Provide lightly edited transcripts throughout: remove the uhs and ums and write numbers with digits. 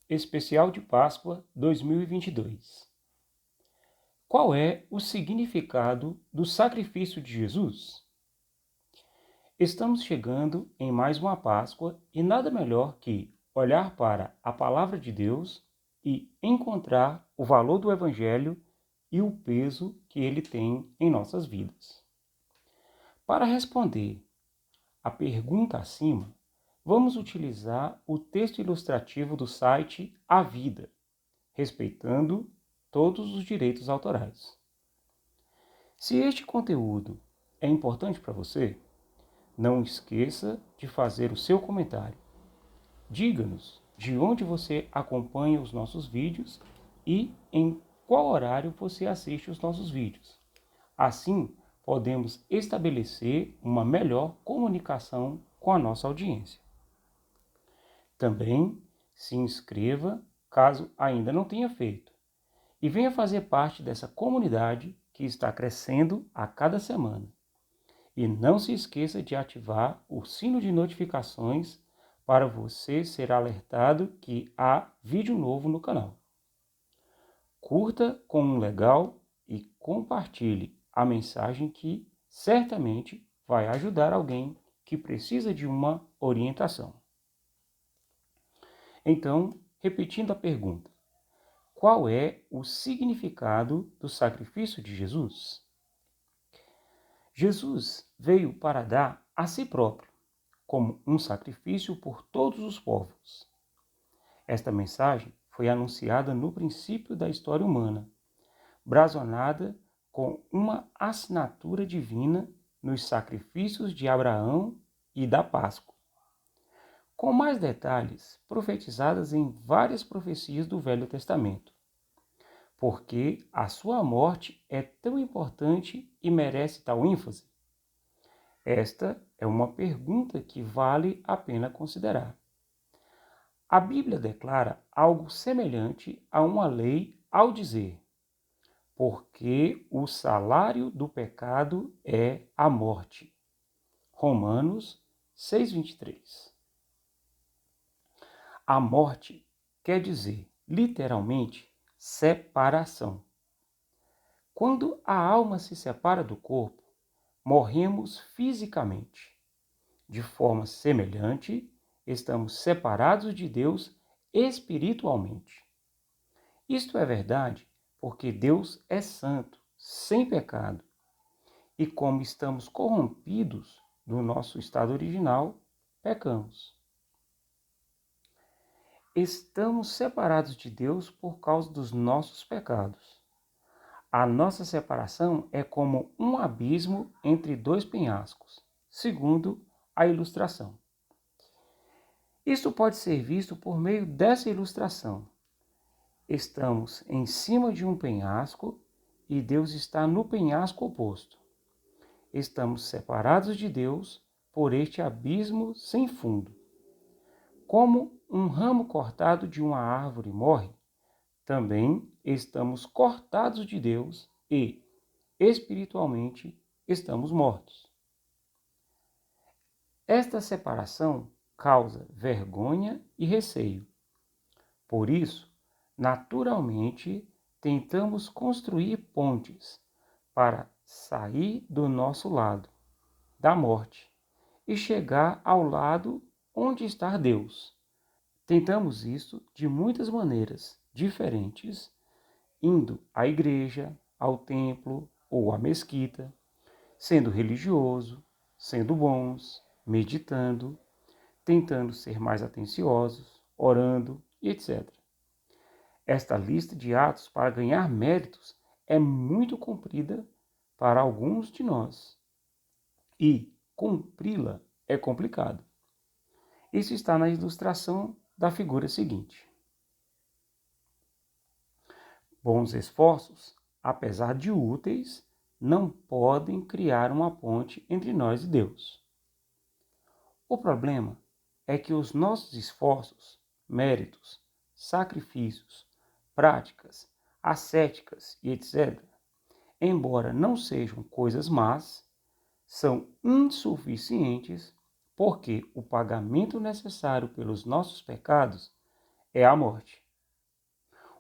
Especial de Páscoa 2022. Qual é o significado do sacrifício de Jesus? Estamos chegando em mais uma Páscoa e nada melhor que olhar para a Palavra de Deus e encontrar o valor do Evangelho e o peso que ele tem em nossas vidas. Para responder a pergunta acima, vamos utilizar o texto ilustrativo do site A Vida, respeitando todos os direitos autorais. Se este conteúdo é importante para você, não esqueça de fazer o seu comentário. Diga-nos de onde você acompanha os nossos vídeos e em qual horário você assiste os nossos vídeos. Assim, podemos estabelecer uma melhor comunicação com a nossa audiência. Também se inscreva, caso ainda não tenha feito, e venha fazer parte dessa comunidade que está crescendo a cada semana. E não se esqueça de ativar o sino de notificações para você ser alertado que há vídeo novo no canal. Curta com um legal e compartilhe a mensagem que certamente vai ajudar alguém que precisa de uma orientação. Então, repetindo a pergunta: qual é o significado do sacrifício de Jesus? Jesus veio para dar a si próprio como um sacrifício por todos os povos. Esta mensagem foi anunciada no princípio da história humana, blasonada com uma assinatura divina nos sacrifícios de Abraão e da Páscoa, com mais detalhes profetizadas em várias profecias do Velho Testamento, porque a sua morte é tão importante e merece tal ênfase? Esta é uma pergunta que vale a pena considerar. A Bíblia declara algo semelhante a uma lei ao dizer: porque o salário do pecado é a morte. Romanos 6:23. A morte quer dizer, literalmente, separação. Quando a alma se separa do corpo, morremos fisicamente. De forma semelhante, estamos separados de Deus espiritualmente. Isto é verdade porque Deus é santo, sem pecado. E como estamos corrompidos do nosso estado original, pecamos. Estamos separados de Deus por causa dos nossos pecados. A nossa separação é como um abismo entre dois penhascos, segundo a ilustração. Isto pode ser visto por meio dessa ilustração. Estamos em cima de um penhasco e Deus está no penhasco oposto. Estamos separados de Deus por este abismo sem fundo. Como um ramo cortado de uma árvore morre, também estamos cortados de Deus e, espiritualmente, estamos mortos. Esta separação causa vergonha e receio. Por isso, naturalmente, tentamos construir pontes para sair do nosso lado, da morte, e chegar ao lado onde está Deus. Tentamos isso de muitas maneiras diferentes, indo à igreja, ao templo ou à mesquita, sendo religioso, sendo bons, meditando, tentando ser mais atenciosos, orando e etc. Esta lista de atos para ganhar méritos é muito comprida para alguns de nós e cumpri-la é complicado. Isso está na ilustração da figura seguinte. Bons esforços, apesar de úteis, não podem criar uma ponte entre nós e Deus. O problema é que os nossos esforços, méritos, sacrifícios, práticas, ascéticas e etc., embora não sejam coisas más, são insuficientes porque o pagamento necessário pelos nossos pecados é a morte.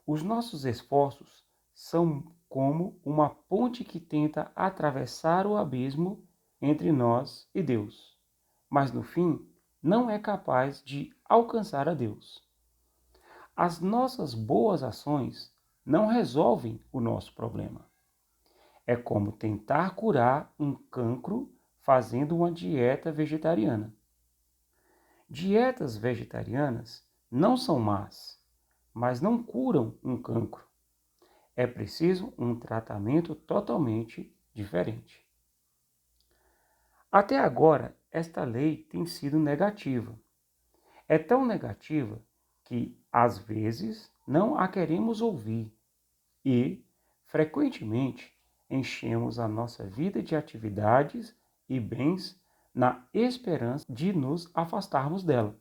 Os nossos esforços são como uma ponte que tenta atravessar o abismo entre nós e Deus, mas no fim não é capaz de alcançar a Deus. As nossas boas ações não resolvem o nosso problema. É como tentar curar um cancro fazendo uma dieta vegetariana. Dietas vegetarianas não são más, mas não curam um cancro. É preciso um tratamento totalmente diferente. Até agora, esta lei tem sido negativa. É tão negativa que, às vezes, não a queremos ouvir e, frequentemente, enchemos a nossa vida de atividades e bens na esperança de nos afastarmos dela.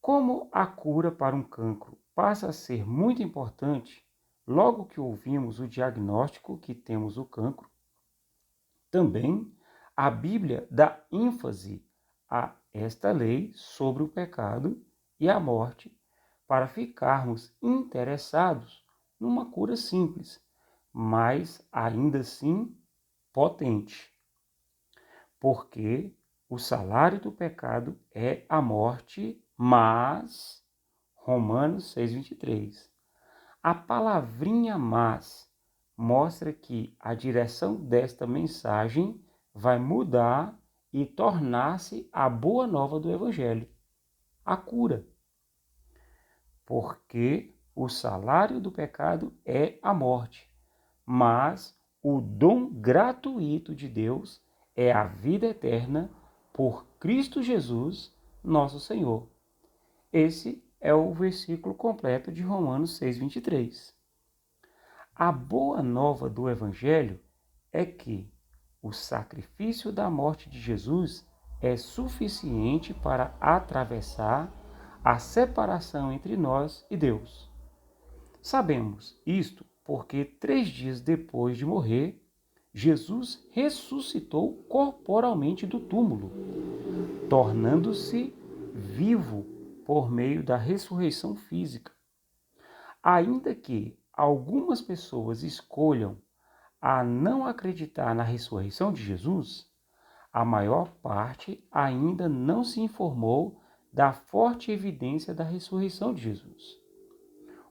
Como a cura para um cancro passa a ser muito importante logo que ouvimos o diagnóstico que temos o cancro, também a Bíblia dá ênfase a esta lei sobre o pecado e a morte para ficarmos interessados numa cura simples, mas ainda assim potente. Porque o salário do pecado é a morte, mas, Romanos 6,23, a palavrinha mas mostra que a direção desta mensagem vai mudar e tornar-se a boa nova do Evangelho, a cura. Porque o salário do pecado é a morte, mas o dom gratuito de Deus é a vida eterna por Cristo Jesus, nosso Senhor. Esse é o versículo completo de Romanos 6,23. A boa nova do Evangelho é que o sacrifício da morte de Jesus é suficiente para atravessar a separação entre nós e Deus. Sabemos isto porque 3 dias depois de morrer, Jesus ressuscitou corporalmente do túmulo, tornando-se vivo por meio da ressurreição física. Ainda que algumas pessoas escolham a não acreditar na ressurreição de Jesus, a maior parte ainda não se informou da forte evidência da ressurreição de Jesus.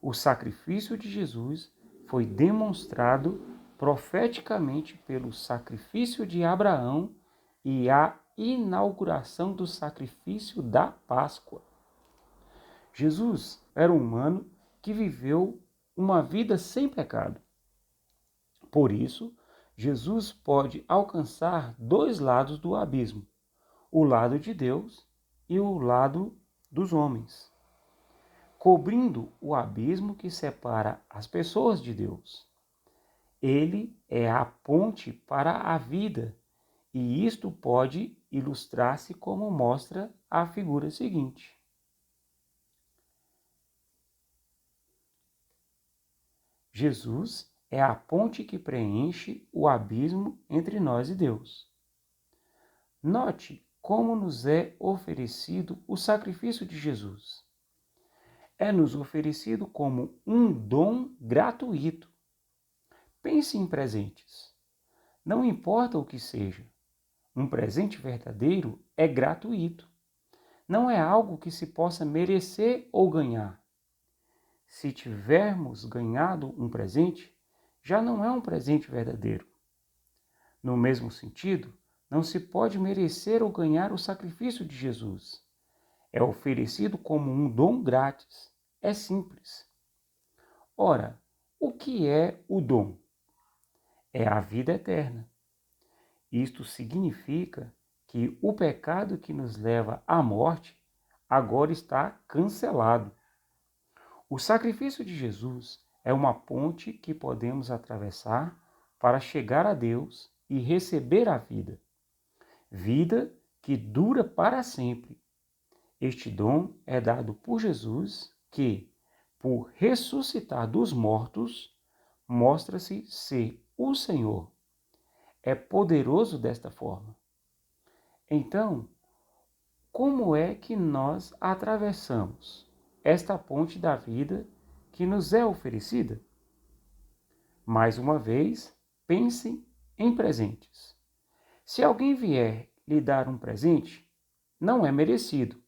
O sacrifício de Jesus foi demonstrado profeticamente pelo sacrifício de Abraão e a inauguração do sacrifício da Páscoa. Jesus era um humano que viveu uma vida sem pecado. Por isso, Jesus pode alcançar 2 lados do abismo, o lado de Deus e o lado dos homens, cobrindo o abismo que separa as pessoas de Deus. Ele é a ponte para a vida, e isto pode ilustrar-se como mostra a figura seguinte. Jesus é a ponte que preenche o abismo entre nós e Deus. Note como nos é oferecido o sacrifício de Jesus. É-nos oferecido como um dom gratuito. Pense em presentes. Não importa o que seja, um presente verdadeiro é gratuito. Não é algo que se possa merecer ou ganhar. Se tivermos ganhado um presente, já não é um presente verdadeiro. No mesmo sentido, não se pode merecer ou ganhar o sacrifício de Jesus. É oferecido como um dom grátis. É simples. Ora, o que é o dom? É a vida eterna. Isto significa que o pecado que nos leva à morte agora está cancelado. O sacrifício de Jesus é uma ponte que podemos atravessar para chegar a Deus e receber a vida. Vida que dura para sempre. Este dom é dado por Jesus que, por ressuscitar dos mortos, mostra-se ser o Senhor. É poderoso desta forma. Então, como é que nós atravessamos? esta ponte da vida que nos é oferecida? Mais uma vez, pensem em presentes. Se alguém vier lhe dar um presente, não é merecido.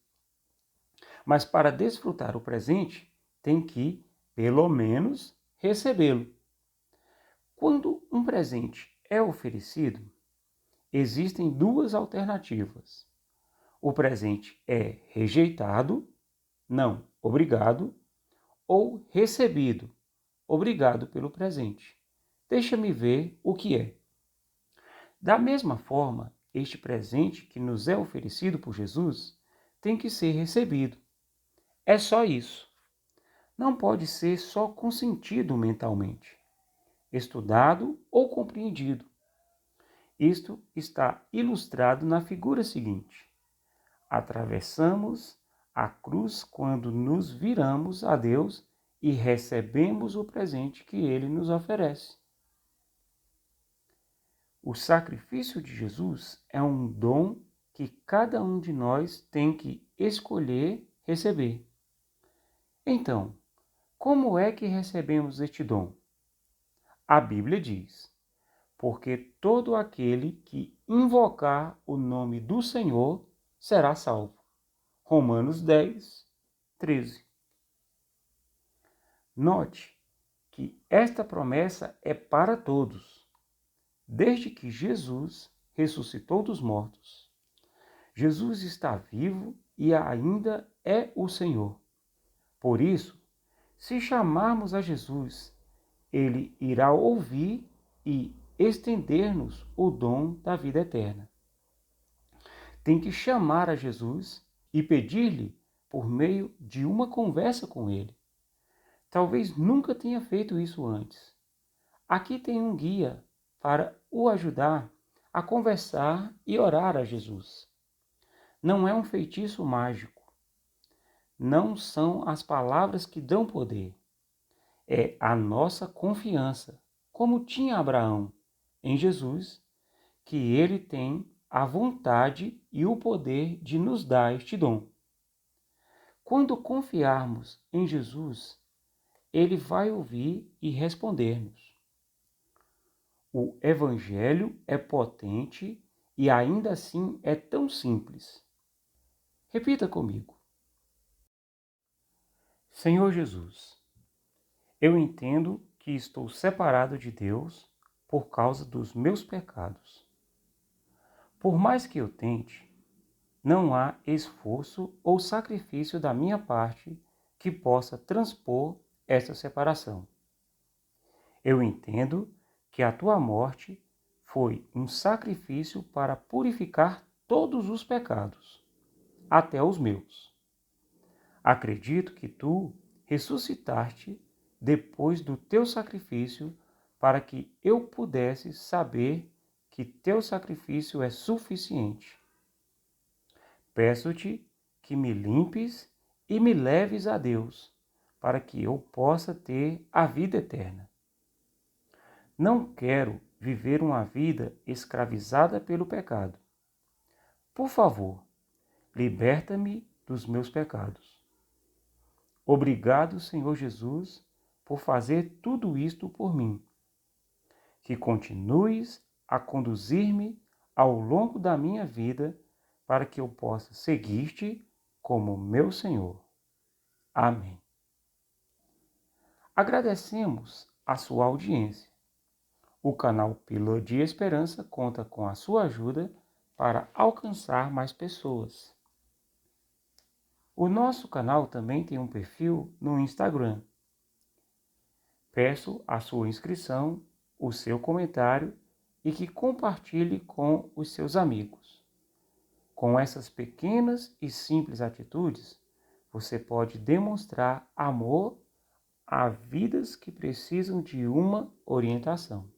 Mas para desfrutar o presente, tem que, pelo menos, recebê-lo. Quando um presente é oferecido, existem duas alternativas. O presente é rejeitado, não, obrigado, ou recebido, obrigado pelo presente. Deixa-me ver o que é. Da mesma forma, este presente que nos é oferecido por Jesus tem que ser recebido. É só isso. Não pode ser só consentido mentalmente, estudado ou compreendido. Isto está ilustrado na figura seguinte. Atravessamos a cruz quando nos viramos a Deus e recebemos o presente que Ele nos oferece. O sacrifício de Jesus é um dom que cada um de nós tem que escolher receber. Então, como é que recebemos este dom? A Bíblia diz: porque todo aquele que invocar o nome do Senhor será salvo. Romanos 10, 13. Note que esta promessa é para todos, desde que Jesus ressuscitou dos mortos. Jesus está vivo e ainda é o Senhor. Por isso, se chamarmos a Jesus, Ele irá ouvir e estender-nos o dom da vida eterna. Tem que chamar a Jesus e pedir-lhe por meio de uma conversa com Ele. Talvez nunca tenha feito isso antes. Aqui tem um guia para o ajudar a conversar e orar a Jesus. Não é um feitiço mágico. Não são as palavras que dão poder. É a nossa confiança, como tinha Abraão, em Jesus, que ele tem a vontade e o poder de nos dar este dom. Quando confiarmos em Jesus, ele vai ouvir e responder-nos. O Evangelho é potente e ainda assim é tão simples. Repita comigo. Senhor Jesus, eu entendo que estou separado de Deus por causa dos meus pecados. Por mais que eu tente, não há esforço ou sacrifício da minha parte que possa transpor essa separação. Eu entendo que a tua morte foi um sacrifício para purificar todos os pecados, até os meus. Acredito que tu ressuscitaste depois do teu sacrifício para que eu pudesse saber que teu sacrifício é suficiente. Peço-te que me limpes e me leves a Deus, para que eu possa ter a vida eterna. Não quero viver uma vida escravizada pelo pecado. Por favor, liberta-me dos meus pecados. Obrigado, Senhor Jesus, por fazer tudo isto por mim. Que continues a conduzir-me ao longo da minha vida para que eu possa seguir-te como meu Senhor. Amém. Agradecemos a sua audiência. O canal Pílula de Esperança conta com a sua ajuda para alcançar mais pessoas. O nosso canal também tem um perfil no Instagram. Peço a sua inscrição, o seu comentário e que compartilhe com os seus amigos. Com essas pequenas e simples atitudes, você pode demonstrar amor a vidas que precisam de uma orientação.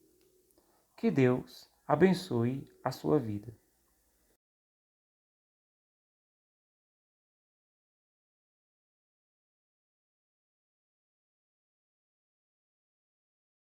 Que Deus abençoe a sua vida.